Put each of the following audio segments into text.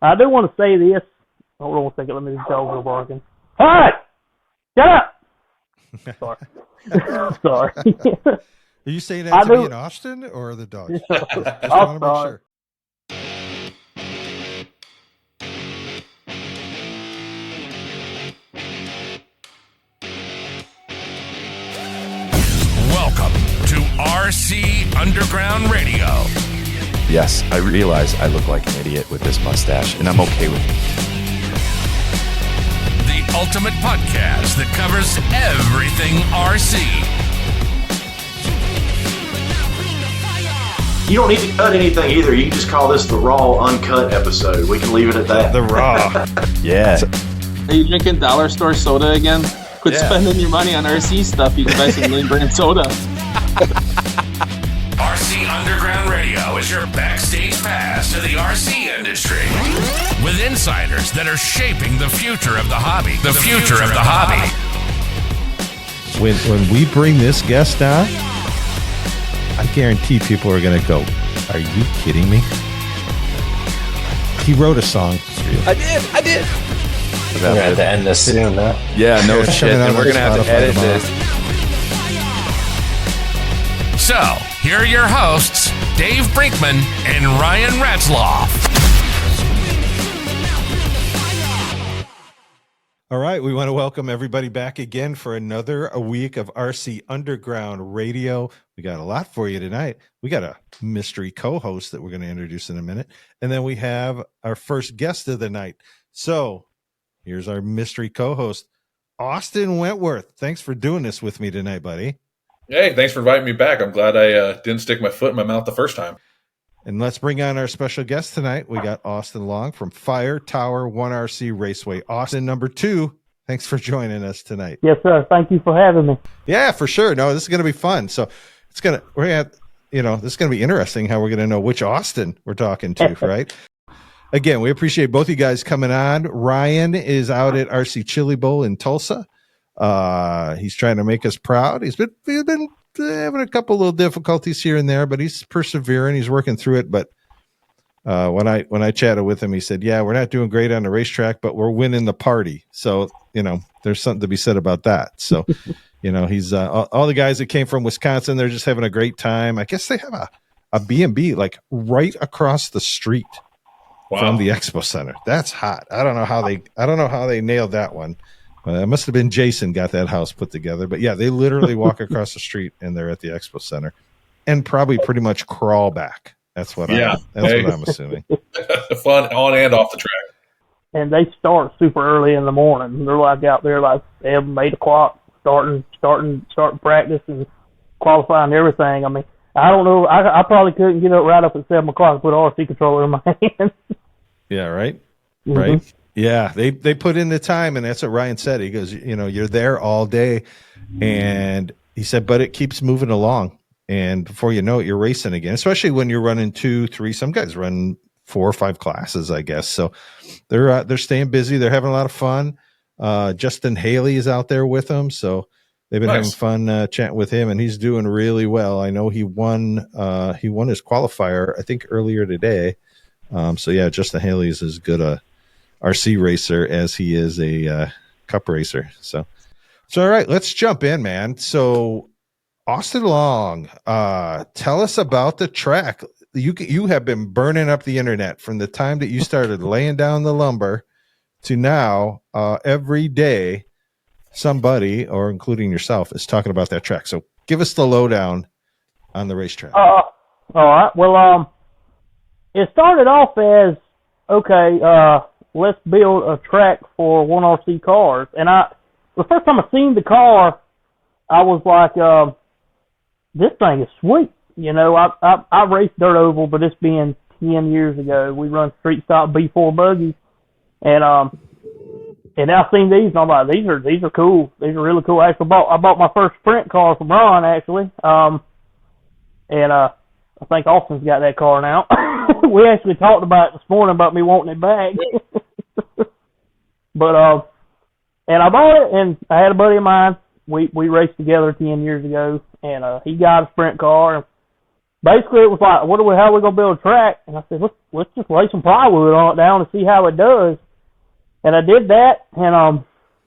I do want to say this. Hold on a second. Let me just go over barking. Hey! Shut up! Sorry. Sorry. Are you saying that to me in Austin or the dogs? Just want to make sure. Welcome to RC Underground Radio. Yes, I realize I look like an idiot with this mustache, and I'm okay with it. The ultimate podcast that covers everything RC. You don't need to cut anything either. You can just call this the raw, uncut episode. We can leave it at that. The raw. Yeah. Are you drinking dollar store soda again? Quit spending your money on RC stuff. You can buy some name brand soda. RC Underground Radio is your backstage pass to the RC industry. With insiders that are shaping the future of the hobby. The future of the hobby. When we bring this guest on, I guarantee people are going to go, are you kidding me? He wrote a song. I did. We're going to have to end this soon, huh? Yeah, no shit. And we're going to have to edit this. So, here are your hosts, Dave Brinkman and Ryan Ratzloff. All right, we want to welcome everybody back again for another week of RC Underground Radio. We got a lot for you tonight. We got a mystery co-host that we're going to introduce in a minute. And then we have our first guest of the night. So here's our mystery co-host, Austin Wentworth. Thanks for doing this with me tonight, buddy. Hey, thanks for inviting me back. I'm glad I didn't stick my foot in my mouth the first time. And let's bring on our special guest tonight. We got Austin Long from Fire Tower RC Raceway. Austin, number 2. Thanks for joining us tonight. Yes, sir. Thank you for having me. Yeah, for sure. No, this is going to be fun. So this is going to be interesting how we're going to know which Austin we're talking to, right? Again, we appreciate both you guys coming on. Ryan is out at RC Chili Bowl in Tulsa. He's trying to make us proud. He's been having a couple little difficulties here and there, but he's persevering. He's working through it. But when I chatted with him, he said, "Yeah, we're not doing great on the racetrack, but we're winning the party." So there's something to be said about that. So he's all the guys that came from Wisconsin. They're just having a great time. I guess they have a B&B like right across the street from the Expo Center. That's hot. I don't know how they nailed that one. It must have been Jason got that house put together. But yeah, they literally walk across the street and they're at the Expo Center and probably pretty much crawl back. That's what I'm assuming. Fun on and off the track. And they start super early in the morning. They're like out there like 7, 8 o'clock, starting practice and qualifying everything. I mean, I don't know. I probably couldn't get up right up at 7 o'clock and put an RC controller in my hand. Yeah, right? Mm-hmm. Right? Yeah, they put in the time, and that's what Ryan said. He goes, you're there all day, and he said, but it keeps moving along, and before you know it, you're racing again, especially when you're running 2, 3, some guys run 4 or 5 classes, I guess. So they're staying busy. They're having a lot of fun. Justin Haley is out there with them, so they've been having fun chatting with him, and he's doing really well. I know he won his qualifier, I think, earlier today. So yeah, Justin Haley is as good a RC racer as he is a cup racer. So all right, let's jump in, man. So Austin Long, tell us about the track. You have been burning up the internet from the time that you started laying down the lumber to now. Every day somebody, or including yourself, is talking about that track. So give us the lowdown on the racetrack. All right. Well, it started off as, okay, let's build a track for 1RC cars. And the first time I seen the car, I was like, this thing is sweet. I raced dirt oval, but it's been 10 years ago. We run street stock B4 buggies. And I seen these, and I'm like, these are cool. These are really cool. Actually, I bought my first sprint car from Ron, actually. And I think Austin's got that car now. We actually talked about it this morning about me wanting it back. But and I bought it, and I had a buddy of mine. We raced together 10 years ago, and he got a sprint car. basically it was like, how are we gonna build a track? And I said, let's just lay some plywood on it down and see how it does. And I did that, and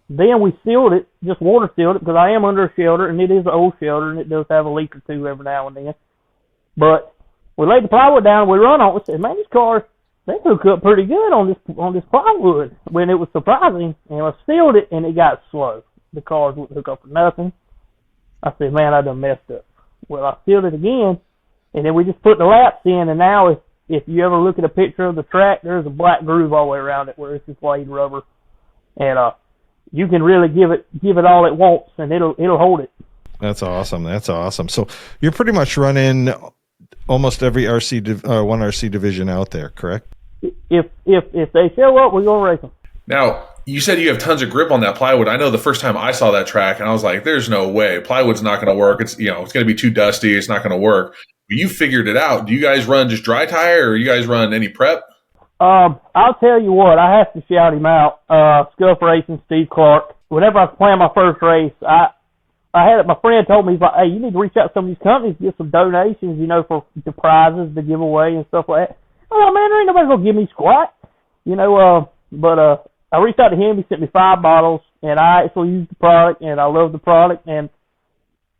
then we sealed it, just water sealed it, because I am under a shelter, and it is an old shelter, and it does have a leak or two every now and then. But we laid the plywood down, and we run on it. We said, man, these cars, they hook up pretty good on this plywood. When it was surprising, and I sealed it, and it got slow. The cars wouldn't hook up for nothing. I said, man, I done messed up. Well, I sealed it again, and then we just put the laps in, and now if you ever look at a picture of the track, there's a black groove all the way around it where it's just laid rubber. And you can really give it all it wants, and it'll hold it. That's awesome. So you're pretty much running almost every one RC division out there, correct? If they show up, we're gonna race them. Now, you said you have tons of grip on that plywood. I know the first time I saw that track, and I was like, "There's no way plywood's not going to work. It's it's going to be too dusty. It's not going to work." But you figured it out. Do you guys run just dry tire, or you guys run any prep? I'll tell you what, I have to shout him out. Scuff Racing, Steve Clark. Whenever I was playing my first race, I had it. My friend told me, he's like, hey, you need to reach out to some of these companies, get some donations, for the prizes to give away and stuff like that. Oh man, there ain't nobody gonna give me squat, But I reached out to him. He sent me 5 bottles, and I actually used the product, and I love the product. And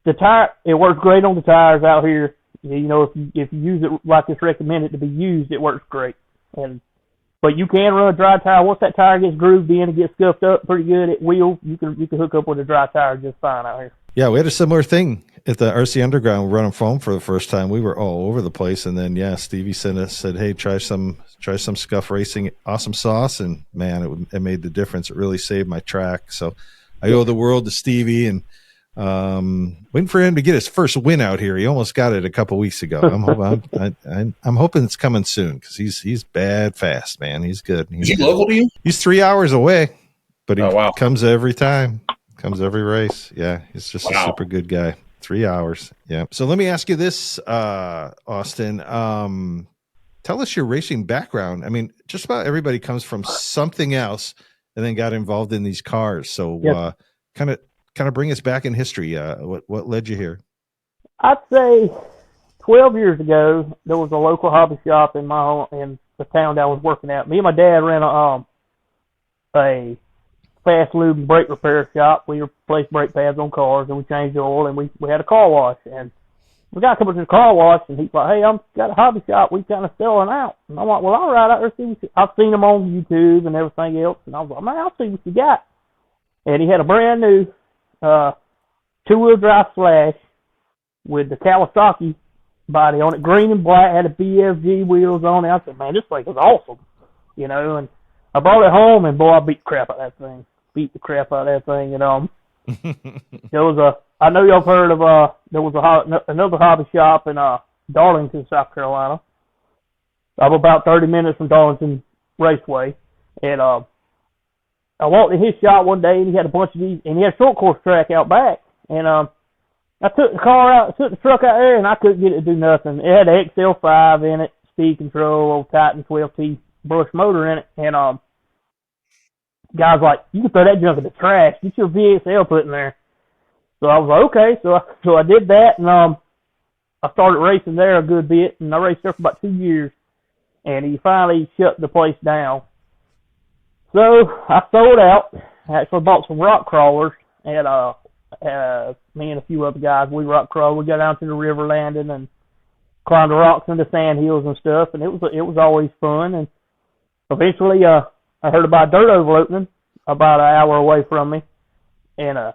the tire, it works great on the tires out here. If you use it like it's recommended to be used, it works great. But you can run a dry tire. Once that tire gets grooved in and gets scuffed up pretty good at wheel, you can hook up with a dry tire just fine out here. Yeah, we had a similar thing at the RC Underground running foam for the first time. We were all over the place, and then Stevie said, "Hey, try some Scuff Racing awesome sauce," and man, it made the difference. It really saved my track. So I owe the world to Stevie, and waiting for him to get his first win out here. He almost got it a couple weeks ago. I'm hoping it's coming soon because he's bad fast, man. He's good. Is he local to you? He's 3 hours away, but he wow. comes every time. Comes every race. Yeah, he's just a super good guy. 3 hours. Yeah. So let me ask you this, Austin. Tell us your racing background. I mean, just about everybody comes from something else and then got involved in these cars. So kind of bring us back in history. What led you here? I'd say 12 years ago, there was a local hobby shop in the town that I was working at. Me and my dad ran a fast lube and brake repair shop. We replaced brake pads on cars, and we changed the oil, and we had a car wash. And we got come up to the car wash, and he's like, hey, I've got a hobby shop. We kind of selling out. And I'm like, well, all right, I've seen them on YouTube and everything else. And I was like, man, I'll see what you got. And he had a brand new 2-wheel drive Slash with the Kawasaki body on it, green and black, had a BFG wheels on it. I said, man, this thing is awesome, and I brought it home, and boy, I beat the crap out of that thing. There was I know y'all have heard of, there was another hobby shop in Darlington, South Carolina. I'm about 30 minutes from Darlington Raceway, and I walked in his shop one day, and he had a bunch of these, and he had a short course track out back, and I took the truck out there, and I couldn't get it to do nothing. It had an XL5 in it, speed control, old Titan 12T brush motor in it, and guy's like, you can throw that junk in the trash. Get your VXL put in there. So I was like, okay. So I did that, and I started racing there a good bit, and I raced there for about 2 years, and he finally shut the place down. So I sold out. I actually bought some rock crawlers, and me and a few other guys, we rock crawled. We got down to the river landing and climbed the rocks and the sand hills and stuff, and it was always fun. And eventually, I heard about a dirt oval opening about an hour away from me, and I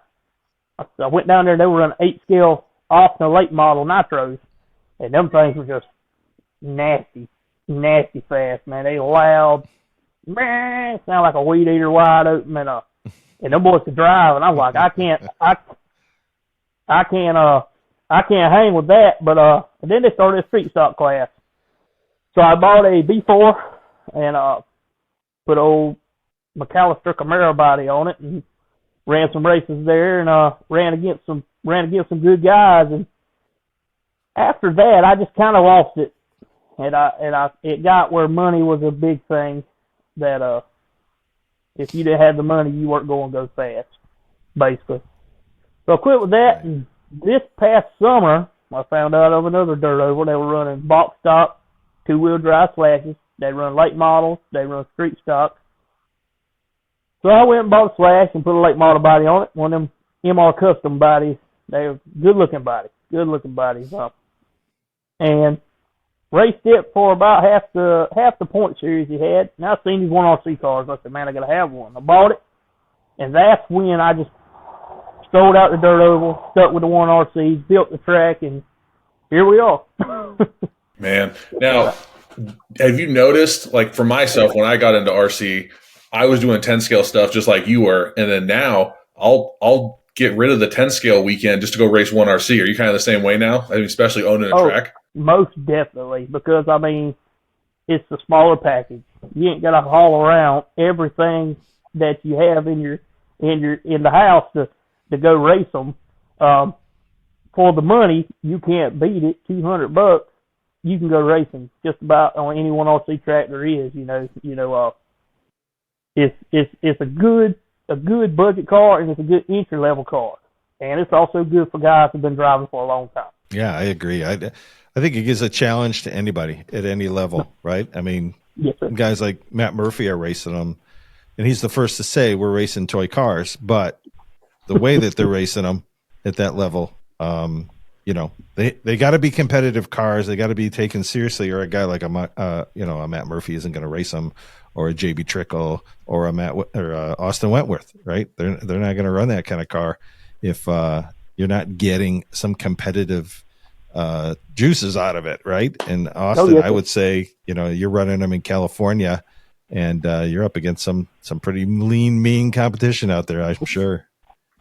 went down there. They were running 8-scale Austin late model nitros, and them things were just nasty fast, man. They loud, man, sound like a weed eater wide open, and them boys could drive, and I'm like, I can't hang with that. But and then they started a street stock class, so I bought a B4 and put old McAllister Camaro body on it and ran some races there, and ran against some good guys. And after that, I just kind of lost it, and it got where money was a big thing. That if you didn't have the money, you weren't going to go fast, basically. So I quit with that, and this past summer, I found out of another dirt oval. They were running box stock, 2-wheel drive slashes. They run late models. They run street stock. So I went and bought a slash and put a late model body on it. One of them MR custom bodies. They were good-looking bodies. And raced it for about half the point series he had. And I seen these 1RC cars. I said, man, I got to have one. I bought it. And that's when I just strolled out the dirt oval, stuck with the 1RC, built the track, and here we are. Man, now, have you noticed, like for myself, when I got into RC, I was doing 10 scale stuff just like you were, and then now I'll get rid of the 10 scale weekend just to go race 1RC. Are you kind of the same way now? I mean, especially owning a track? Most definitely, because I mean, it's the smaller package. You ain't got to haul around everything that you have in the house to go race them. For the money, you can't beat it. $200, you can go racing just about on any 1RC track there is. It's a good budget car, and it's a good entry level car, and it's also good for guys who've been driving for a long time. Yeah, I agree. I think it gives a challenge to anybody at any level, right? I mean, yes, sir. Guys like Matt Murphy are racing them, and he's the first to say we're racing toy cars, but the way that they're racing them at that level, they got to be competitive cars. They got to be taken seriously, or a guy like a Matt Murphy isn't going to race them, or a JB Trickle, or Austin Wentworth, right? They're not going to run that kind of car if you're not getting some competitive juices out of it, right? And Austin, I would say, you're running them in California, and you're up against some pretty lean, mean competition out there, I'm sure.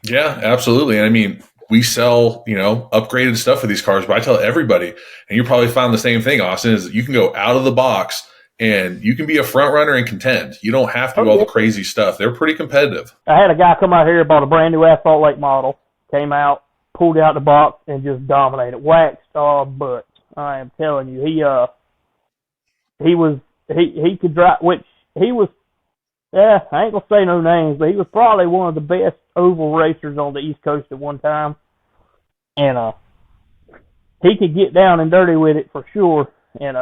Yeah, absolutely. I mean, we sell, upgraded stuff for these cars, but I tell everybody, and you probably found the same thing, Austin, is that you can go out of the box and you can be a front runner and contend. You don't have to do all the crazy stuff. They're pretty competitive. I had a guy come out here, bought a brand new asphalt lake model, came out, pulled out the box, and just dominated, waxed our butts. I am telling you, he could drive, which he was. I ain't gonna say no names, but he was probably one of the best oval racers on the East Coast at one time, and he could get down and dirty with it for sure. And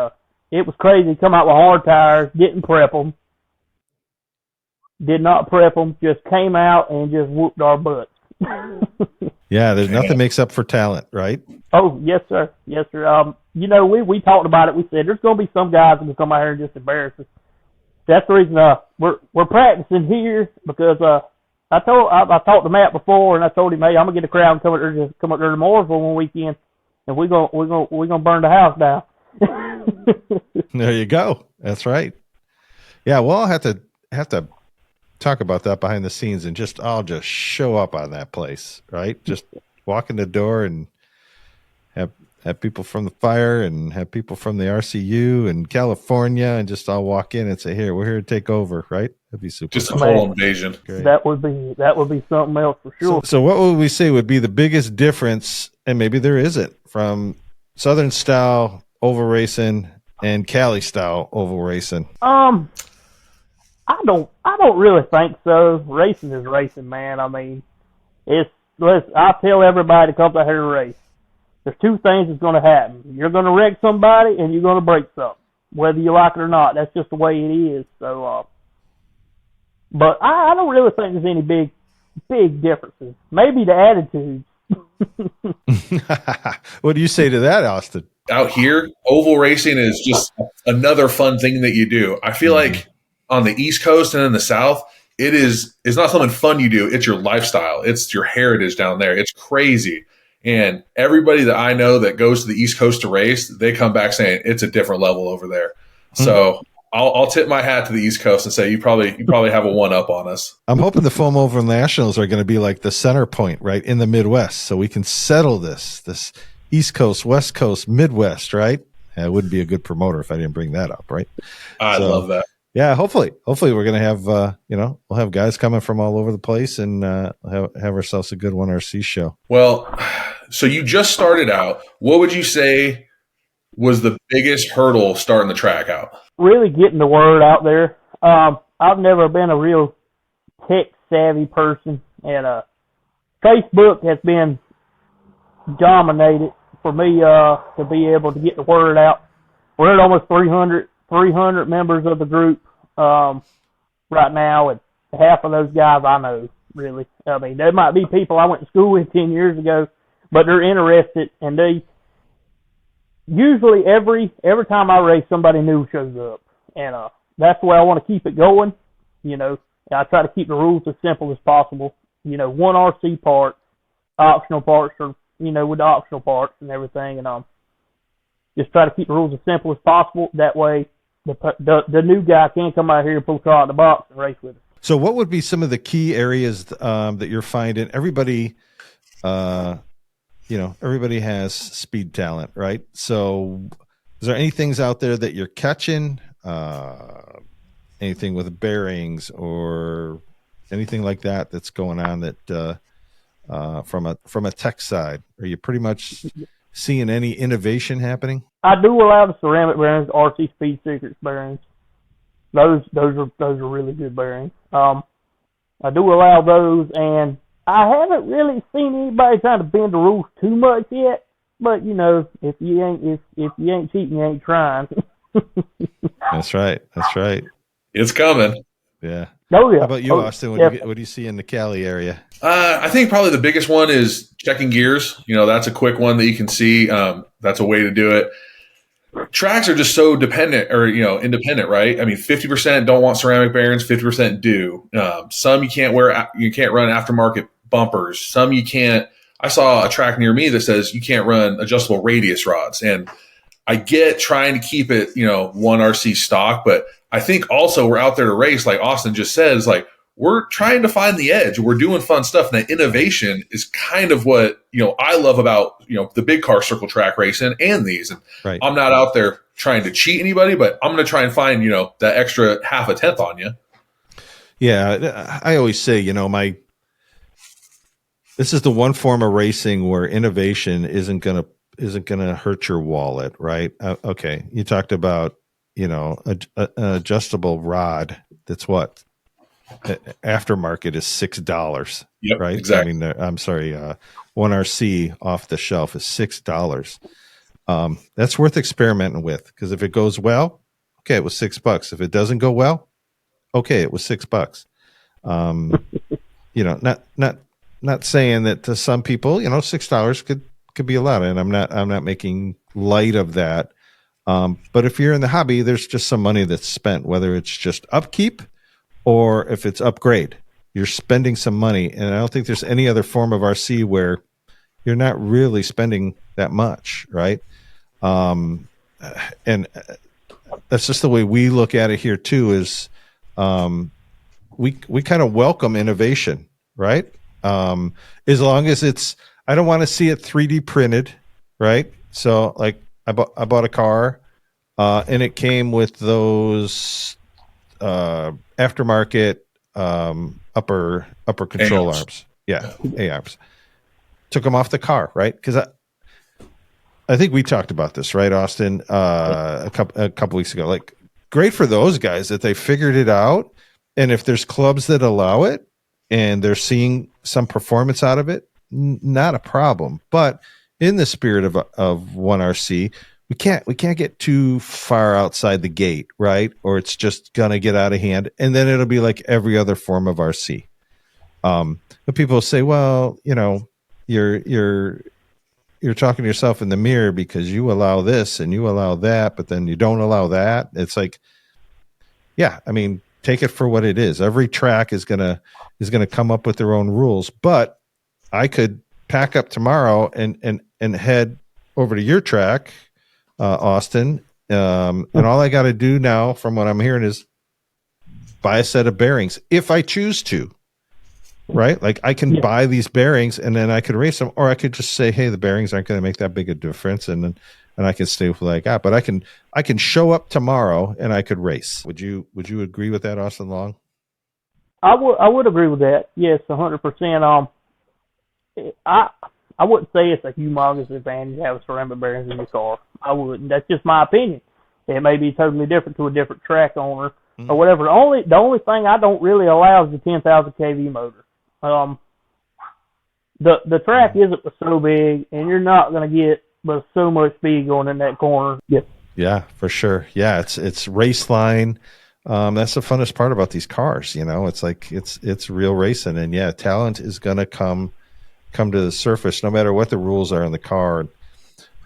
it was crazy. Come out with hard tires, didn't prep them, did not prep them, just came out and just whooped our butts. Yeah, there's nothing makes up for talent, right? Oh, yes, sir. Yes, sir. We talked about it. We said there's going to be some guys that will come out here and just embarrass us. That's the reason we're practicing here, because I talked to Matt before, and I told him, hey, I'm gonna get a crowd and come up there to Mooresville one weekend, and we're gonna burn the house down. There you go. That's right. Yeah, well, I'll have to talk about that behind the scenes, and I'll just show up on that place, right? Just walk in the door and have people from the Fire and have people from the RCU and California, and just all walk in and say, here, we're here to take over, right? That'd be super. Just a whole invasion. Great. That would be something else for sure. So what would we say would be the biggest difference, and maybe there isn't, from Southern style oval racing and Cali style oval racing? I don't really think so. Racing is racing, man. I mean, I tell everybody to come out here to race. There's two things that's going to happen. You're going to wreck somebody, and you're going to break something, whether you like it or not. That's just the way it is. So, but I don't really think there's any big differences. Maybe the attitudes. What do you say to that, Austin? Out here, oval racing is just another fun thing that you do. I feel like on the East Coast and in the South, it's not something fun you do. It's your lifestyle. It's your heritage down there. It's crazy. And everybody that I know that goes to the East Coast to race, they come back saying it's a different level over there. So I'll tip my hat to the East Coast and say you probably have a one up on us. I'm hoping the Foam Oval Nationals are going to be like the center point, right, in the Midwest, so we can settle this East Coast, West Coast, Midwest, right? It wouldn't be a good promoter if I didn't bring that up, right? I love that. Yeah, hopefully we're going to have we'll have guys coming from all over the place, and have ourselves a good 1RC show. Well, so you just started out. What would you say was the biggest hurdle starting the track out? Really getting the word out there. I've never been a real tech savvy person, and Facebook has been dominated for me to be able to get the word out. We're at almost 300 members of the group right now, and half of those guys I know, really. I mean, there might be people I went to school with 10 years ago, but they're interested, and they usually every time I race, somebody new shows up, and that's the way I want to keep it going. You know, I try to keep the rules as simple as possible. You know, one RC part, optional parts, or with the optional parts and everything, and just try to keep the rules as simple as possible. That way, the new guy can come out here and pull a car out of the box and race with us. So, what would be some of the key areas that you're finding? Everybody, everybody has speed talent, right? So, is there any things out there that you're catching? Anything with bearings or anything like that that's going on that from a tech side? Are you pretty much seeing any innovation happening? I do allow the ceramic bearings, RC Speed Secrets bearings. Those are really good bearings. I do allow those, and I haven't really seen anybody trying to bend the rules too much yet. But if you ain't cheating, you ain't trying. That's right. It's coming. Yeah. Oh yeah. How about you, Austin? What do you see in the Cali area? I think probably the biggest one is checking gears. That's a quick one that you can see. That's a way to do it. Tracks are just so dependent or, independent, right? I mean, 50% don't want ceramic bearings, 50% do. Some you can't run aftermarket bumpers. Some you can't. I saw a track near me that says you can't run adjustable radius rods. And I get trying to keep it, one RC stock, but I think also we're out there to race, like Austin just says, like we're trying to find the edge. We're doing fun stuff. And that innovation is kind of what, I love about, the big car circle track racing and these. And right. I'm not out there trying to cheat anybody, but I'm going to try and find, that extra half a tenth on you. Yeah. I always say, this is the one form of racing where innovation isn't going to hurt your wallet, right? Okay. You talked about, an adjustable rod. That's what aftermarket is $6. Yep, right? Exactly. I mean, I'm sorry. One RC off the shelf is $6. That's worth experimenting with, because if it goes well, okay, it was $6. If it doesn't go well, okay, it was $6. Not saying that to some people, $6 could be a lot, and I'm not making light of that. But if you're in the hobby, there's just some money that's spent, whether it's just upkeep or if it's upgrade. You're spending some money, and I don't think there's any other form of RC where you're not really spending that much, right? And that's just the way we look at it here too. Is we kind of welcome innovation, right? As long as it's, I don't want to see it 3D printed, right? So like I bought a car, and it came with those aftermarket upper control arms. Yeah, A-arms. Took them off the car, right? Because I think we talked about this, right, Austin, a couple weeks ago. Like, great for those guys that they figured it out, and if there's clubs that allow it and they're seeing some performance out of it, not a problem. But in the spirit of one RC, we can't get too far outside the gate, right? Or it's just gonna get out of hand, and then it'll be like every other form of RC. But people say, well, you're talking to yourself in the mirror because you allow this and you allow that, but then you don't allow that. It's like, yeah, I mean, take it for what it is. Every track is gonna come up with their own rules, but I could pack up tomorrow and head over to your track, Austin, and all I got to do now, from what I'm hearing, is buy a set of bearings if I choose to, right? Like I can buy these bearings and then I could race them, or I could just say, hey, the bearings aren't going to make that big a difference, and I can stay with what I got. But I can show up tomorrow and I could race. Would you agree with that, Austin Long? I would agree with that. Yes, 100%. I wouldn't say it's a humongous advantage to have ceramic bearings in your car. I wouldn't. That's just my opinion. It may be totally different to a different track owner or whatever. The only thing I don't really allow is the 10,000 kV motor. The track isn't so big, and you're not going to get but so much speed going in that corner. Yeah, for sure. Yeah, it's race line. That's the funnest part about these cars. It's like it's real racing, and yeah, talent is gonna come to the surface no matter what the rules are in the car.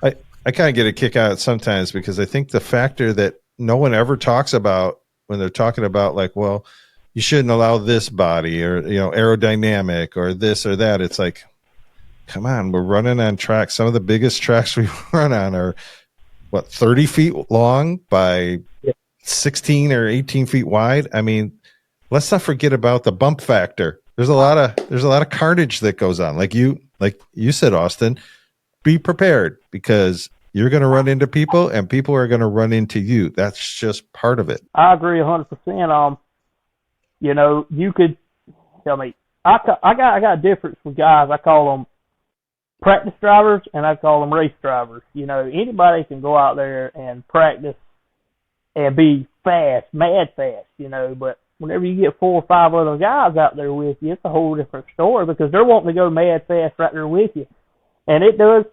I kind of get a kick out sometimes because I think the factor that no one ever talks about when they're talking about, like, well, you shouldn't allow this body, or aerodynamic, or this or that. It's like, come on, we're running on tracks. Some of the biggest tracks we run on are 30 feet long by 16 or 18 feet wide. I mean, let's not forget about the bump factor. There's a lot of carnage that goes on. Like you said, Austin, be prepared, because you're going to run into people and people are going to run into you. That's just part of it. I agree 100%. You could tell me, I got a difference with guys. I call them practice drivers and I call them race drivers. Anybody can go out there and practice and be fast, mad fast, but whenever you get 4 or 5 other guys out there with you, it's a whole different story, because they're wanting to go mad fast right there with you. And it does.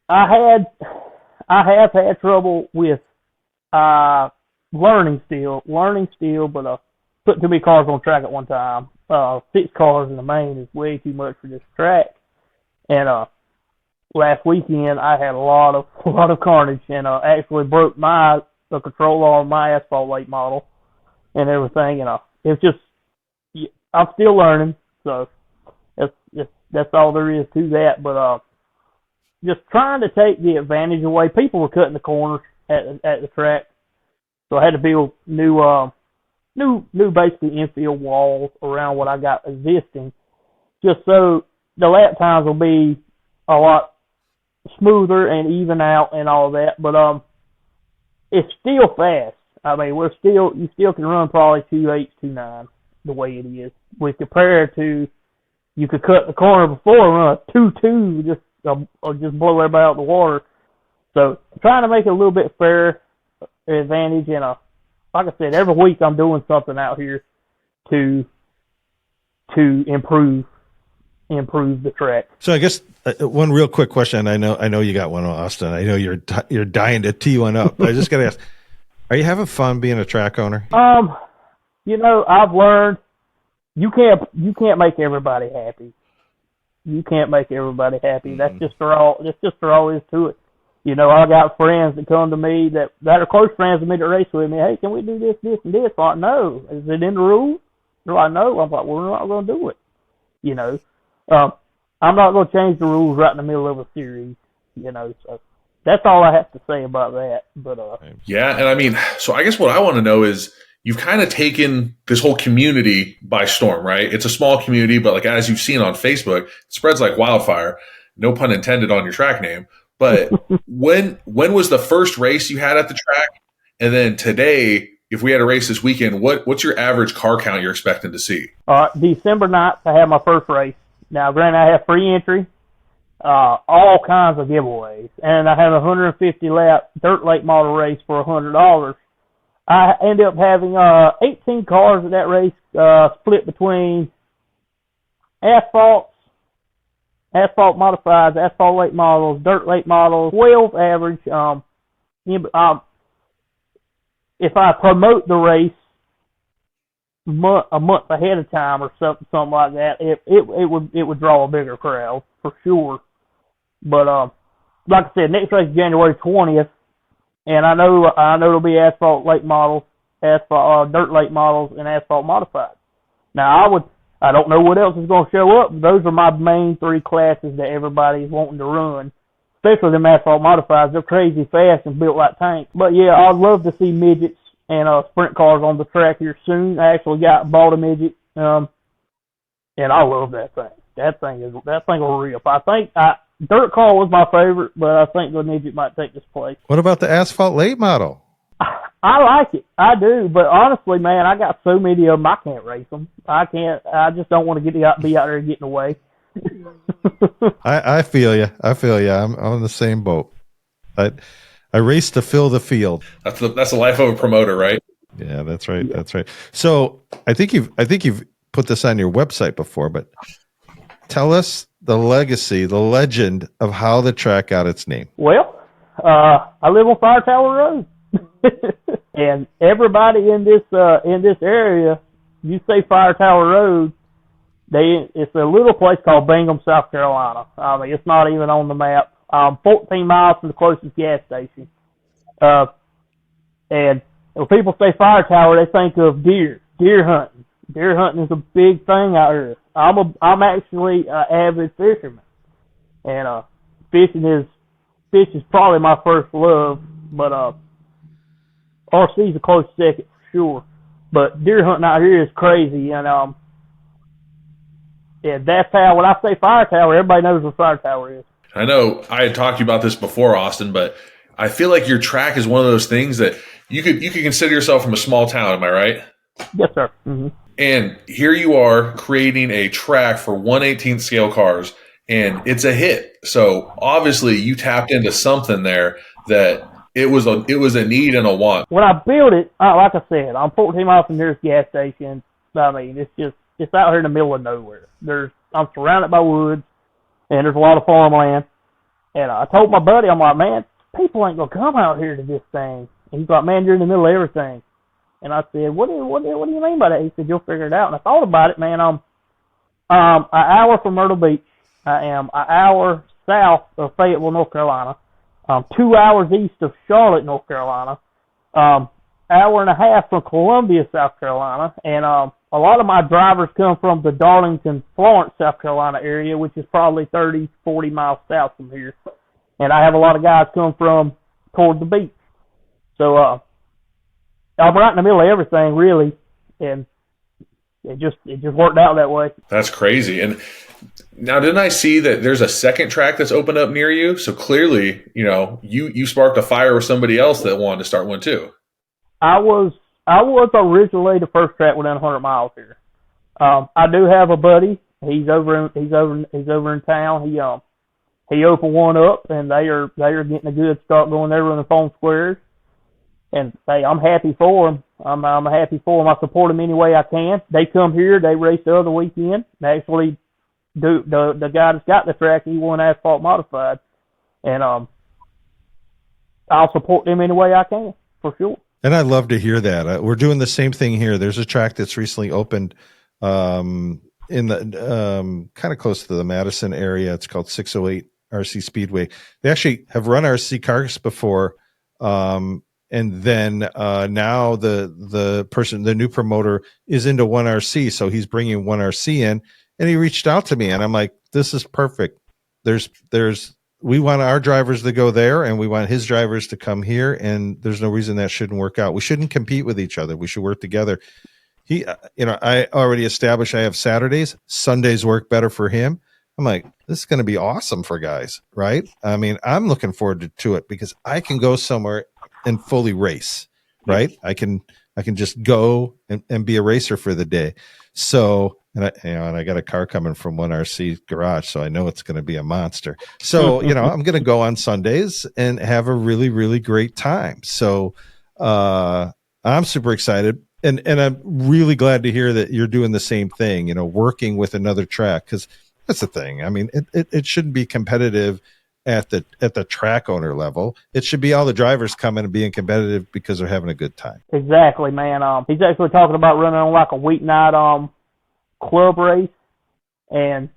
I have had trouble with learning still, but putting too many cars on track at one time. 6 cars in the main is way too much for this track. And last weekend I had a lot of carnage, and actually broke the controller on my asphalt late model and everything. And it's just, I'm still learning, so that's all there is to that. But just trying to take the advantage away. People were cutting the corners at the track, so I had to build new basically infield walls around what I got existing, just so the lap times will be a lot smoother and even out and all that. But it's still fast. I mean, you still can run probably 2.8, 2.9 the way it is. With compared to, you could cut the corner before and run a 2.2 or just blow everybody out of the water. So trying to make it a little bit fair advantage, and like I said, every week I'm doing something out here to improve the track. So I guess one real quick question. I know you got one, Austin. I know you're dying to tee one up. I just got to ask, are you having fun being a track owner? I've learned you can't make everybody happy. You can't make everybody happy. Mm-hmm. That's just all is to it. I got friends that come to me that are close friends with me that race with me. Hey, can we do this, and this? I'm like, no. Is it in the rules? They're like, no. I'm like, we're not going to do it. I'm not going to change the rules right in the middle of a series. So that's all I have to say about that. But yeah, and I mean, so I guess what I want to know is, you've kind of taken this whole community by storm, right? It's a small community, but like, as you've seen on Facebook, it spreads like wildfire. No pun intended on your track name. But when was the first race you had at the track? And then today, if we had a race this weekend, what's your average car count you're expecting to see? December 9th, I had my first race. Now, granted, I have free entry, all kinds of giveaways, and I had a 150 lap dirt late model race for $100. I ended up having 18 cars at that race, split between asphalt modifieds, asphalt late models, dirt late models, 12 average. If I promote the race a month ahead of time or something like that, it would draw a bigger crowd for sure. But like I said, next race is January 20th. And I know there'll be asphalt late models, dirt late models, and asphalt modified. Now I don't know what else is going to show up. Those are my main 3 classes that everybody's wanting to run, especially them asphalt modifieds. They're crazy fast and built like tanks. But yeah, I'd love to see midgets and sprint cars on the track here soon. I actually bought a midget, and I love that thing. That thing will rip. I think dirt car was my favorite, but I think the midget might take this place. What about the asphalt late model? I like it. I do. But honestly, man, I got so many of them, I can't race them. I can't. I just don't want to be out there getting away. I feel you. I'm on the same boat. I race to fill the field. That's the life of a promoter, right? Yeah, that's right. Yeah. That's right. So I think you've put this on your website before, but tell us the legacy, the legend of how the track got its name? Well, I live on Fire Tower Road, and everybody in this area, you say Fire Tower Road, it's a little place called Bingham, South Carolina. I mean, it's not even on the map. 14 miles from the closest gas station. And when people say Fire Tower, they think of deer hunting. Deer hunting is a big thing out here. I'm actually an avid fisherman, and fish is probably my first love. But RC is a close second for sure. But deer hunting out here is crazy, and yeah, that's how, when I say Fire Tower, everybody knows what Fire Tower is. I know I had talked to you about this before, Austin, but I feel like your track is one of those things that you could consider yourself from a small town. Am I right? Yes, sir. Mm-hmm. And here you are creating a track for 1/18 scale cars, and it's a hit. So obviously you tapped into something there that it was a need and a want. When I built it, like I said, I'm 14 miles from the nearest gas station. I mean, it's out here in the middle of nowhere. I'm surrounded by woods, and there's a lot of farmland. And I told my buddy, I'm like, man, people ain't gonna come out here to this thing. And he's like, man, you're in the middle of everything. And I said, what do you mean by that? He said, you'll figure it out. And I thought about it, man. I'm an hour from Myrtle Beach. I am an hour south of Fayetteville, North Carolina. 2 hours east of Charlotte, North Carolina. Hour and a half from Columbia, South Carolina. And a lot of my drivers come from the Darlington, Florence, South Carolina area, which is probably 30, 40 miles south from here. And I have a lot of guys come from toward the beach. So I'm right in the middle of everything, really, and it just worked out that way. That's crazy. And now, didn't I see that there's a second track that's opened up near you? So clearly, you sparked a fire with somebody else that wanted to start one too. I was originally the first track within 100 miles here. I do have a buddy. He's over in town. He opened one up, and they are getting a good start going there running foam squares. And hey, I'm happy for them. I'm happy for them. I support them any way I can. They come here. They race the other weekend. They actually do. The guy that's got the track, he won asphalt modified, and I'll support them any way I can for sure. And I'd love to hear that. We're doing the same thing here. There's a track that's recently opened in the kind of close to the Madison area. It's called 608 RC Speedway. They actually have run RC cars before. And then now the new promoter is into 1RC, so he's bringing 1RC in, and he reached out to me, and I'm like, this is perfect. We want our drivers to go there, and we want his drivers to come here, and there's no reason that shouldn't work out. We shouldn't compete with each other. We should work together. I already established I have Saturdays. Sundays work better for him. I'm like, this is going to be awesome for guys, right? I mean, I'm looking forward to it because I can go somewhere and fully race, right? I can just go and be a racer for the day. So, and I got a car coming from 1RC garage, so I know it's going to be a monster. So, I'm going to go on Sundays and have a really, really great time. So, I'm super excited. And I'm really glad to hear that you're doing the same thing, working with another track, because that's the thing. I mean, it shouldn't be competitive at the track owner level. It should be all the drivers coming and being competitive because they're having a good time. Exactly, man. He's actually talking about running on like a weeknight club race, and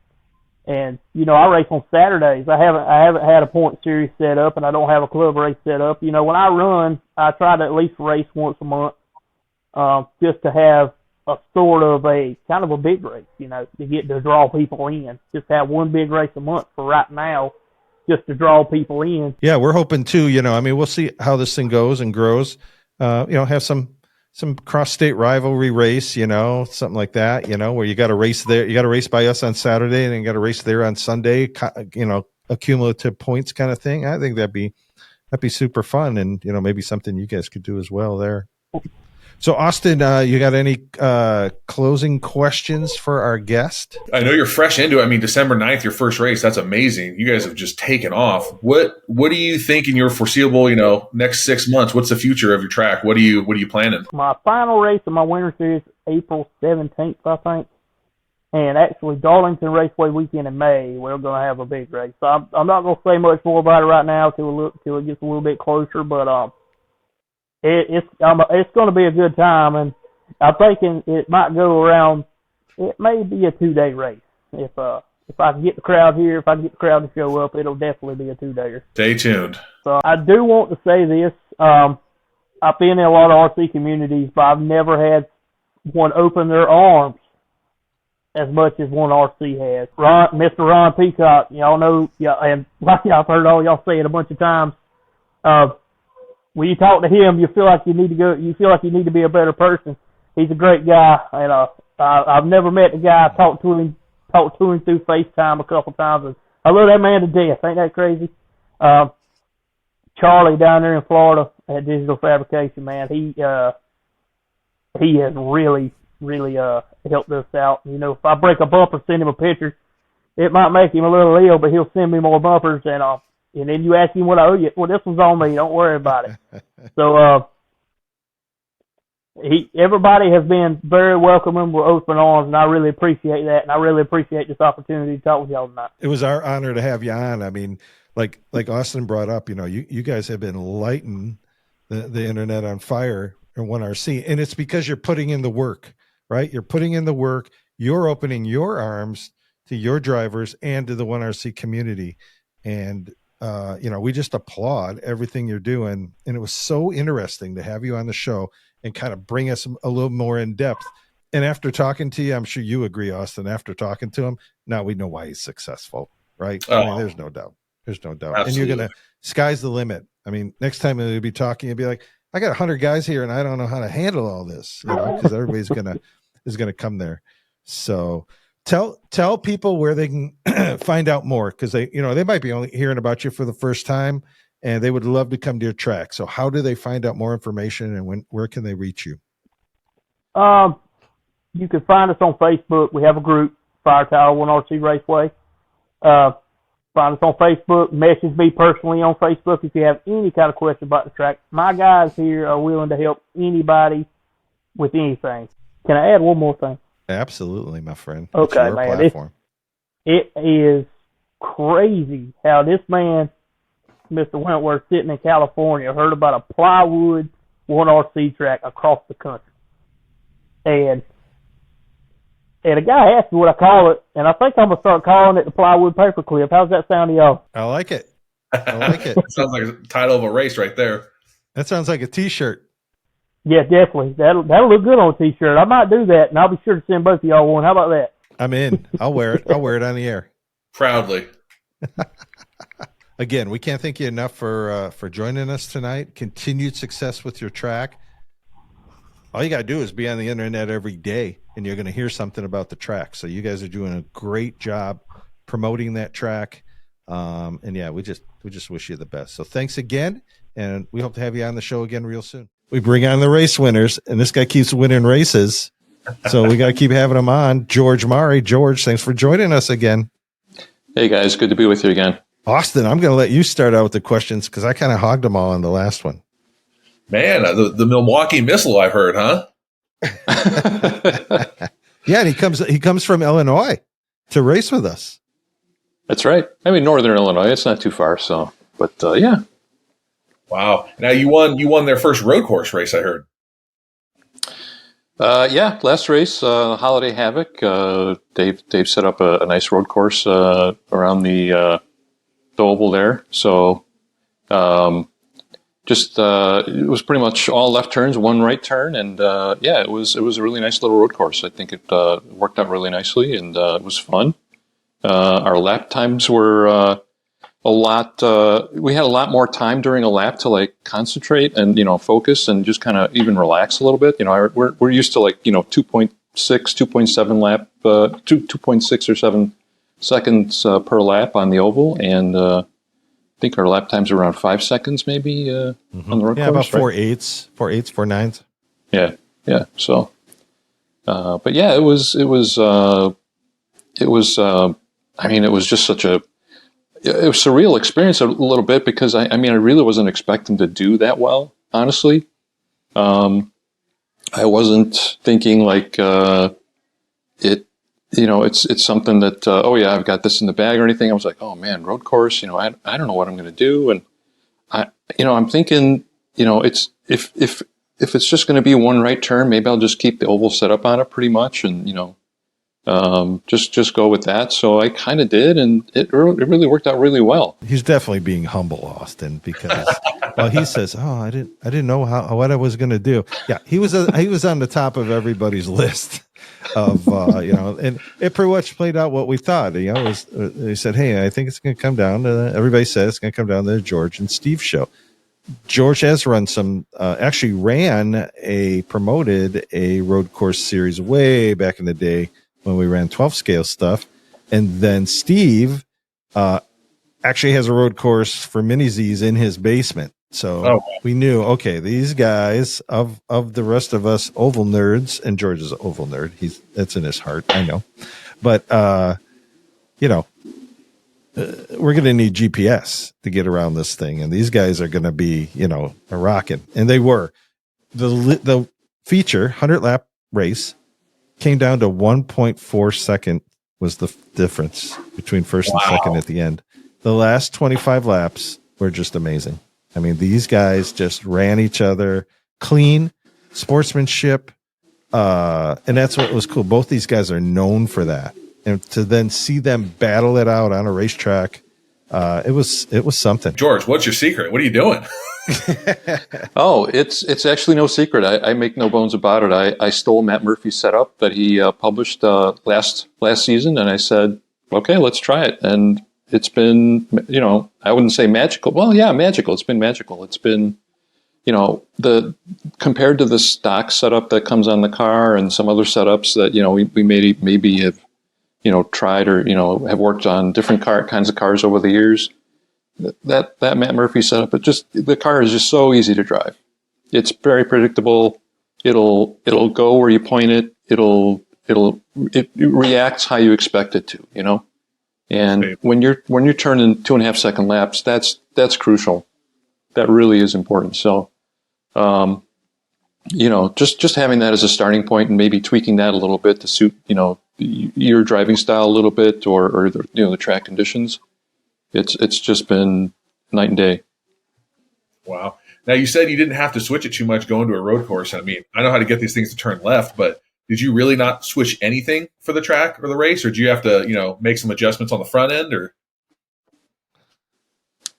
I race on Saturdays. I haven't had a point series set up, and I don't have a club race set up. When I run, I try to at least race once a month, just to have a sort of a kind of a big race, to get to draw people in. Just have one big race a month for right now, just to draw people in. Yeah, we're hoping too, we'll see how this thing goes and grows. Have some cross-state rivalry race, something like that, where you got to race there. You got to race by us on Saturday and then you got to race there on Sunday, accumulative points kind of thing. I think that'd be super fun, and, maybe something you guys could do as well there. So, Austin, you got any closing questions for our guest? I know you're fresh into it. I mean, December 9th, your first race. That's amazing. You guys have just taken off. What do you think in your foreseeable, next 6 months? What's the future of your track? What are you planning? My final race of my winter series, April 17th, I think. And actually, Darlington Raceway weekend in May, we're going to have a big race. So I'm not going to say much more about it right now till it gets a little bit closer. But it's going to be a good time, and I'm thinking it might go around. It may be a 2-day race. If I can get the crowd here, if I can get the crowd to show up, it'll definitely be a 2-dayer. Stay tuned. So I do want to say this. I've been in a lot of RC communities, but I've never had one open their arms as much as one RC has. Mr. Ron Peacock, y'all know, and like I've heard all y'all say it a bunch of times. When you talk to him, you feel like you need to go. You feel like you need to be a better person. He's a great guy, and I've never met the guy. I talked to him through FaceTime a couple times, and I love that man to death. Ain't that crazy? Charlie down there in Florida at Digital Fabrication, man, he has really helped us out. You know, if I break a bumper, send him a picture. It might make him a little ill, but he'll send me more bumpers, and then you ask him what I owe you. Well, this one's on me. Don't worry about it. So everybody has been very welcoming with open arms, and I really appreciate that, and I really appreciate this opportunity to talk with y'all tonight. It was our honor to have you on. I mean, like Austin brought up, you guys have been lighting the internet on fire in 1RC, and it's because you're putting in the work, right? You're putting in the work. You're opening your arms to your drivers and to the 1RC community, and we just applaud everything you're doing. And it was so interesting to have you on the show and kind of bring us a little more in depth. And after talking to you, I'm sure you agree, Austin, after talking to him, now we know why he's successful, right? Oh, I mean, there's no doubt. Absolutely. And you're going to, sky's the limit. I mean, next time you'll be talking, you'll be like, I got 100 guys here and I don't know how to handle all this, because everybody's is going to come there. So tell people where they can find out more, because they might be only hearing about you for the first time and they would love to come to your track. So how do they find out more information, and where can they reach you? You can find us on Facebook. We have a group, Fire Tower RC Raceway. Find us on Facebook. Message me personally on Facebook if you have any kind of question about the track. My guys here are willing to help anybody with anything. Can I add one more thing? Absolutely, my friend. Okay, man. It is crazy how this man, Mr. Wentworth, sitting in California, heard about a plywood 1RC track across the country. And a guy asked me what I call it, and I think I'm going to start calling it the plywood paperclip. How's that sound to y'all? I like it. It sounds like a title of a race right there. That sounds like a T-shirt. Yeah, definitely. That'll look good on a T-shirt. I might do that, and I'll be sure to send both of y'all one. How about that? I'm in. I'll wear it. I'll wear it on the air. Proudly. Again, we can't thank you enough for joining us tonight. Continued success with your track. All you got to do is be on the internet every day, and you're going to hear something about the track. So you guys are doing a great job promoting that track. And yeah, we just wish you the best. So thanks again, and we hope to have you on the show again real soon. We bring on the race winners, and this guy keeps winning races, so we got to keep having him on. George Murray. George, thanks for joining us again. Hey guys, good to be with you again. Austin, I'm going to let you start out with the questions because I kind of hogged them all in the last one. Man, the Milwaukee Missile, I've heard, huh? Yeah, and he comes from Illinois to race with us. That's right. I mean, Northern Illinois. It's not too far, so. But yeah. Wow. Now you won their first road course race, I heard. Yeah, last race, Holiday Havoc. Dave set up a nice road course around the oval there. So it was pretty much all left turns, one right turn, and yeah, it was a really nice little road course. I think it worked out really nicely, and it was fun. Our lap times were a lot. We had a lot more time during a lap to concentrate and focus and just kind of even relax a little bit. We're used to 2.6, 2.7 lap, 2.6 or 7 seconds per lap on the oval, and I think our lap times are around 5 seconds maybe on the road course. About 4.8s, 4.9s. Yeah. So, but yeah, it was. I mean, it was just it was a surreal experience a little bit because I really wasn't expecting to do that well, honestly. I wasn't thinking it's something that, I've got this in the bag or anything. I was like, oh man, road course, I don't know what I'm going to do. And I'm thinking, it's, if it's just going to be one right turn, maybe I'll just keep the oval set up on it pretty much. And, just go with that. So I kind of did, and it really worked out really well. He's definitely being humble, Austin, because he says, "Oh, I didn't know what I was going to do." Yeah, he was on the top of everybody's list of and it pretty much played out what we thought. They said, "Hey, I think it's going to come down to." Everybody said it's going to come down to the George and Steve show. George has run promoted a road course series way back in the day when we ran 12 scale stuff. And then Steve actually has a road course for mini Z's in his basement. So we knew, okay, these guys of the rest of us oval nerds, and George is an oval nerd. That's in his heart. I know. But, we're going to need GPS to get around this thing. And these guys are going to be, rocking. And they were. The feature, 100 lap race, came down to 1.4 second was the difference between first and second at the end. The last 25 laps were just amazing. I mean, these guys just ran each other clean, sportsmanship. And that's what was cool. Both these guys are known for that. And to then see them battle it out on a racetrack, it was something. George, what's your secret? What are you doing? It's actually no secret. I make no bones about it. I stole Matt Murphy's setup that he published last season, and I said, okay, let's try it. And it's been, I wouldn't say magical. Well, yeah, magical. It's been magical. It's been, compared to the stock setup that comes on the car and some other setups that we maybe have tried or have worked on different kinds of cars over the years. That Matt Murphy setup, the car is just so easy to drive. It's very predictable. It'll go where you point it. It reacts how you expect it to, And when you're turning 2.5 second laps, that's crucial. That really is important. So, just having that as a starting point and maybe tweaking that a little bit to suit, your driving style a little bit or the track conditions. It's just been night and day. Wow. Now, you said you didn't have to switch it too much going to a road course. I mean, I know how to get these things to turn left, but did you really not switch anything for the track or the race, or do you have to, make some adjustments on the front end? Or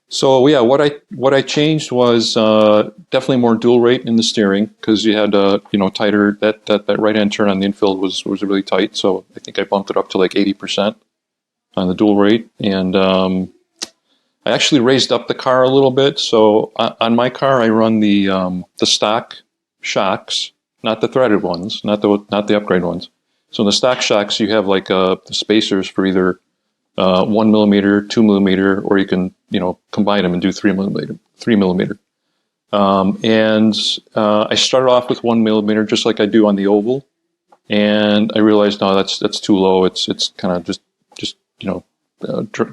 So yeah, what I changed was definitely more dual rate in the steering because you had tighter that right hand turn on the infield was really tight. So I think I bumped it up to like 80% on the dual rate, and I actually raised up the car a little bit. So on my car, I run the stock shocks, not the threaded ones, not the upgrade ones. So in the stock shocks, you have like the spacers for either 1 millimeter, 2 millimeter, or you can combine them and do 3 millimeter. And I started off with 1 millimeter, just like I do on the oval, and I realized no, that's too low. It's kind of just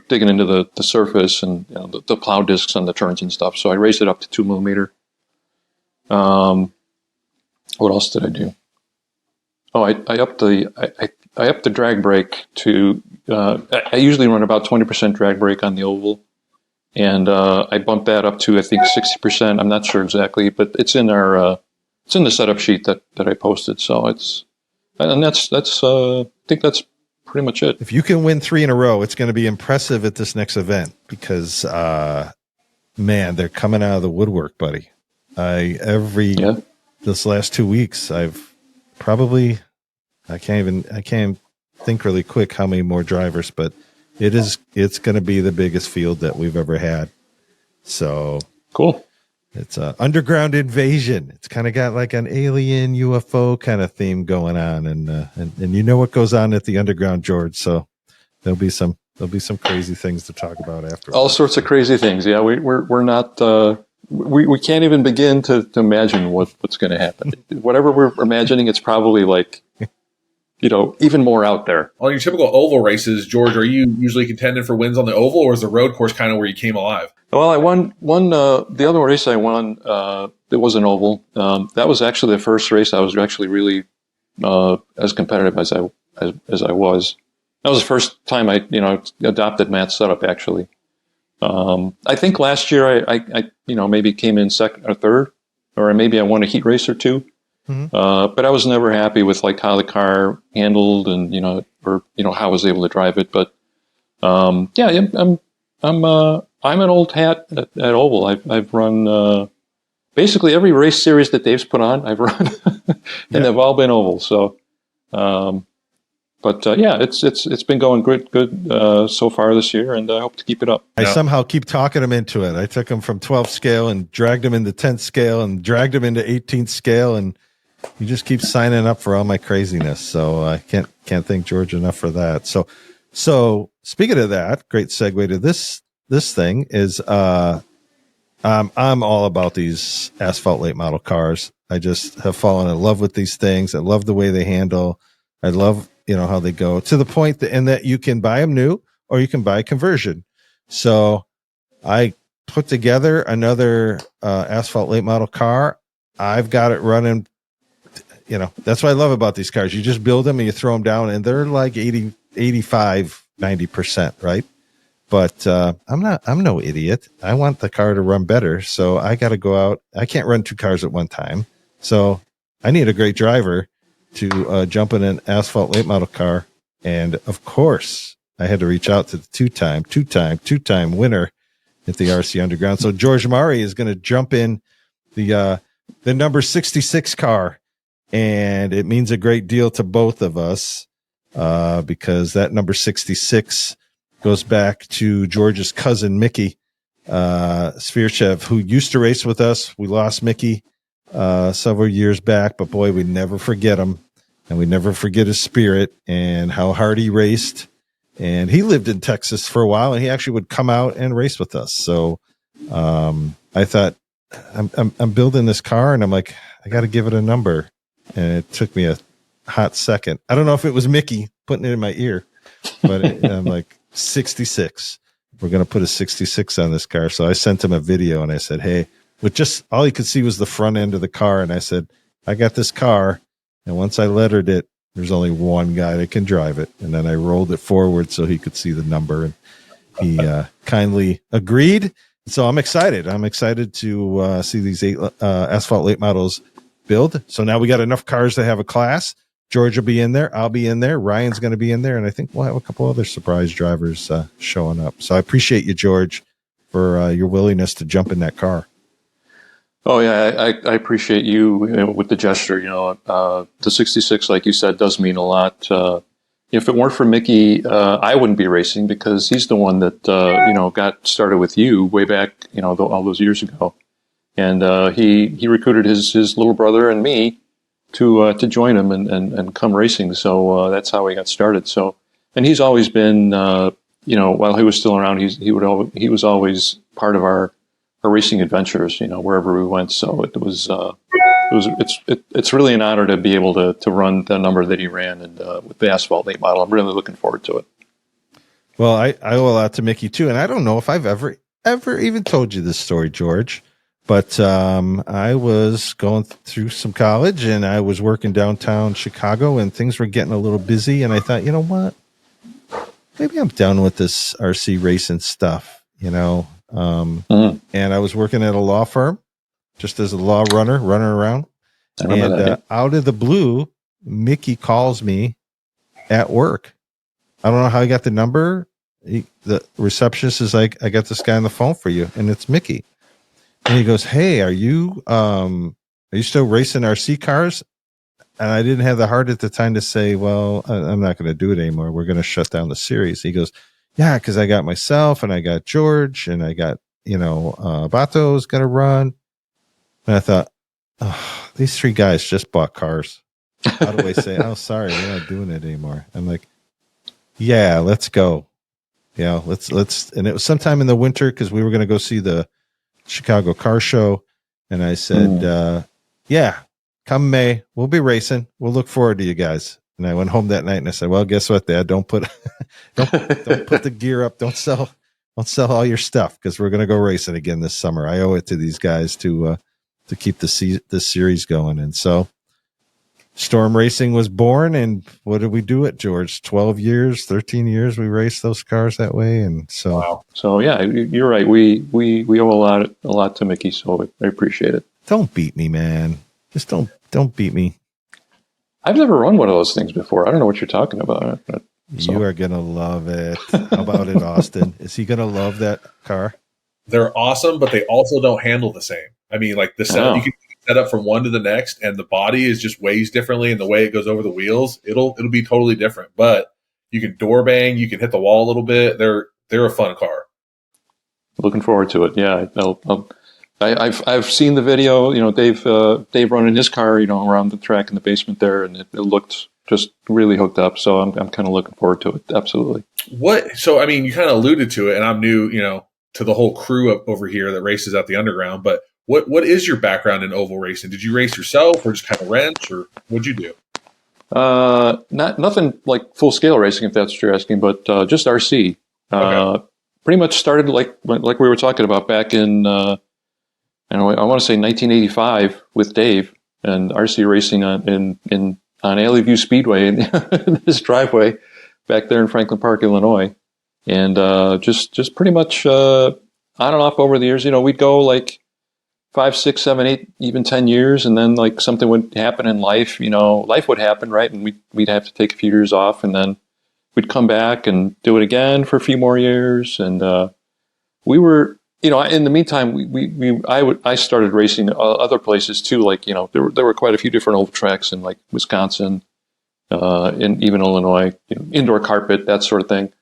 digging into the surface and the plow discs on the turns and stuff. So I raised it up to 2 millimeter. What else did I do? Oh, I upped the drag brake to. I usually run about 20% drag brake on the oval, and I bumped that up to I think 60%. I'm not sure exactly, but it's in it's in the setup sheet that I posted. So that's I think that's pretty much it. If you can win 3 in a row, it's going to be impressive at this next event because man, they're coming out of the woodwork, buddy. This last 2 weeks, I've probably I can't think really quick how many more drivers, but it's going to be the biggest field that we've ever had. So cool. It's a underground invasion. It's kind of got like an alien UFO kind of theme going on, and you know what goes on at the underground, George. So there'll be some crazy things to talk about after. All sorts of crazy things. Yeah, we're not. We can't even begin to imagine what's going to happen. Whatever we're imagining, it's probably like, even more out there. On your typical oval races, George, are you usually contending for wins on the oval, or is the road course kind of where you came alive? Well, I won the other race I won. It was an oval. That was actually the first race I was actually really as competitive as as I was. That was the first time I adopted Matt's setup, actually. I think last year I maybe came in second or third, or maybe I won a heat race or two. Mm-hmm. But I was never happy with like how the car handled and how I was able to drive it. But I'm an old hat at Oval. I've run basically every race series that Dave's put on. I've run, and they've all been Oval. So, it's been going good so far this year, and I hope to keep it up. I somehow keep talking him into it. I took him from 12th scale and dragged him into 10th scale and dragged him into 18th scale, and he just keeps signing up for all my craziness. So I can't thank George enough for that. So speaking of that, great segue to this thing is I'm all about these asphalt late model cars. I just have fallen in love with these things. I love the way they handle. I love how they go, to the point that you can buy them new or you can buy conversion. So I put together another asphalt late model car. I've got it running. That's what I love about these cars. You just build them and you throw them down, and they're like 80, 85, 90%, right? But I'm no idiot. I want the car to run better, so I got to go out. I can't run two cars at one time, so I need a great driver to jump in an asphalt late model car. And of course, I had to reach out to the two-time winner at the RC Underground. So George Murray is going to jump in the number 66 car, and it means a great deal to both of us because that number 66 goes back to George's cousin Mickey Svirchev, who used to race with us. We lost Mickey several years back, but boy, we never forget him, and we never forget his spirit and how hard he raced. And he lived in Texas for a while, and he actually would come out and race with us. So I thought, I'm building this car, and I'm like, I got to give it a number. And it took me a hot second. I don't know if it was Mickey putting it in my ear, but I'm like, 66. We're going to put a 66 on this car. So I sent him a video, and I said, hey, with just all he could see was the front end of the car. And I said, I got this car, and once I lettered it, there's only one guy that can drive it. And then I rolled it forward so he could see the number, and he kindly agreed. So I'm excited. I'm excited to see these 8 asphalt late models build. So now we got enough cars to have a class. George will be in there. I'll be in there. Ryan's going to be in there. And I think we'll have a couple other surprise drivers showing up. So I appreciate you, George, for your willingness to jump in that car. Oh, yeah, I appreciate you with the gesture. The 66, like you said, does mean a lot. If it weren't for Mickey, I wouldn't be racing, because he's the one that, got started with you way back, all those years ago. And he recruited his little brother and me to join him and come racing. So that's how we got started. So, and he's always been, while he was still around, he was always part of our racing adventures, wherever we went. So it's really an honor to be able to run the number that he ran, and with the asphalt late model. I'm really looking forward to it. Well, I owe a lot to Mickey too, and I don't know if I've ever even told you this story, George. But I was going through some college, and I was working downtown Chicago, and things were getting a little busy. And I thought, you know what? Maybe I'm done with this RC racing stuff, And I was working at a law firm, just as a law runner, running around. And out of the blue, Mickey calls me at work. I don't know how he got the number. The receptionist is like, I got this guy on the phone for you, and it's Mickey. And he goes, hey, are you still racing RC cars? And I didn't have the heart at the time to say, well, I'm not going to do it anymore. We're going to shut down the series. He goes, yeah, because I got myself, and I got George, and I got, Bato's going to run. And I thought, oh, these 3 guys just bought cars. How do I say, oh, sorry, we're not doing it anymore? I'm like, yeah, let's go. Let's. And it was sometime in the winter, because we were going to go see the Chicago Car Show, and I said, yeah, come May, we'll be racing. We'll look forward to you guys. And I went home that night, and I said, well, guess what, Dad? Don't put the gear up. Don't sell all your stuff, because we're going to go racing again this summer. I owe it to these guys to keep this series going. And so Storm Racing was born, and what did we do it, George? 12 years, 13 years we raced those cars that way, and so. Wow. So yeah, you're right. We owe a lot to Mickey, so I appreciate it. Don't beat me, man. Just don't beat me. I've never run one of those things before. I don't know what you're talking about. So. You are gonna love it. How about it, Austin? Is he gonna love that car? They're awesome, but they also don't handle the same. I mean, like the setup, you can set up from one to the next, and the body is just weighs differently, and the way it goes over the wheels, it'll be totally different. But you can door bang, you can hit the wall a little bit. They're a fun car. Looking forward to it. Yeah, I've seen the video. You know, Dave running his car, you know, around the track in the basement there, and it looked just really hooked up. So I'm kind of looking forward to it. Absolutely. So I mean, you kind of alluded to it, and I'm new, you know, to the whole crew over here that races at the Underground. But what is your background in oval racing? Did you race yourself, or just kind of rent, or what'd you do? Nothing like full scale racing, if that's what you're asking, but just RC. Okay. Pretty much started like we were talking about back in I want to say 1985 with Dave and RC racing on Alley View Speedway in this driveway back there in Franklin Park, Illinois, and just pretty much on and off over the years. You know, we'd go like 5, 6, 7, 8, even 10 years, and then like something would happen in life. You know, life would happen, right? And we'd have to take a few years off, and then we'd come back and do it again for a few more years. And we were, you know, in the meantime, I started racing other places too. Like, you know, there were quite a few different oval tracks in like Wisconsin, in even Illinois, you know, indoor carpet, that sort of thing,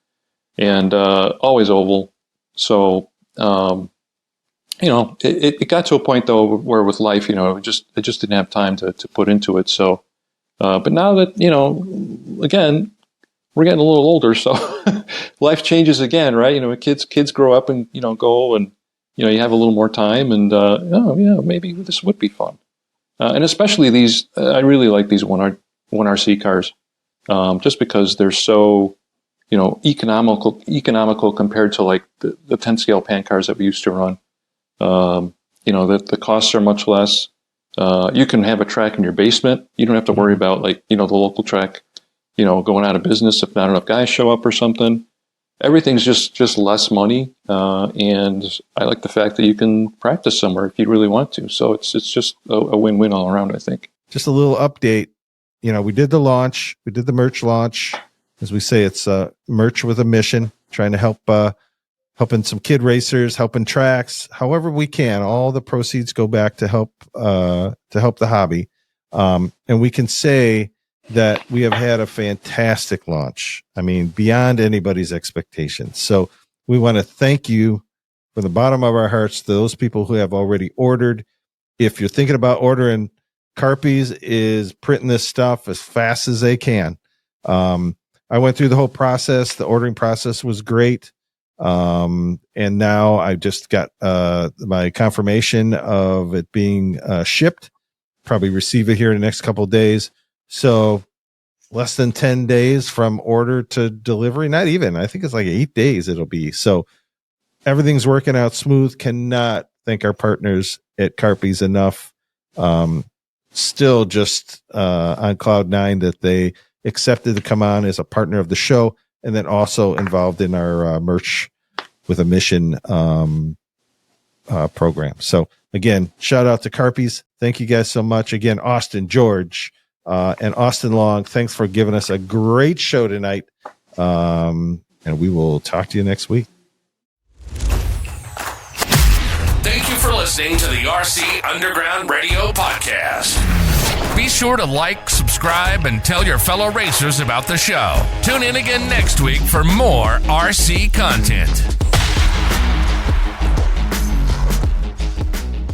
and always oval. So, you know, it got to a point though where with life, you know, I just didn't have time to put into it. So, but now that, you know, again, we're getting a little older, so life changes again, right? You know, kids grow up and, you know, go, and, you know, you have a little more time, and oh yeah, maybe this would be fun. And especially these, I really like these one RC cars, just because they're so, you know, economical compared to like the 10 scale pan cars that we used to run. You know, the costs are much less. You can have a track in your basement. You don't have to worry about like, you know, the local track, you know, going out of business if not enough guys show up or something. Everything's just less money, and I like the fact that you can practice somewhere if you really want to. So it's just a win-win all around, I think. Just a little update. You know, we did the launch. We did the merch launch. As we say, it's merch with a mission, trying to helping some kid racers, helping tracks, however we can. All the proceeds go back to help the hobby. And we can say that we have had a fantastic launch. I mean, beyond anybody's expectations. So we want to thank you from the bottom of our hearts to those people who have already ordered. If you're thinking about ordering, Carpies is printing this stuff as fast as they can. I went through the whole process. The ordering process was great. And now I just got my confirmation of it being shipped. Probably receive it here in the next couple of days. So less than 10 days from order to delivery. Not even. I think it's like 8 days it'll be. So everything's working out smooth. Cannot thank our partners at Carpies enough. Still just on cloud nine that they accepted to come on as a partner of the show, and then also involved in our merch with a mission program. So again, shout out to Carpies. Thank you guys so much. Again, Austin, George, and Austin Long, thanks for giving us a great show tonight. And we will talk to you next week. Thank you for listening to the RC Underground Radio Podcast. Be sure to like, subscribe, and tell your fellow racers about the show. Tune in again next week for more RC content.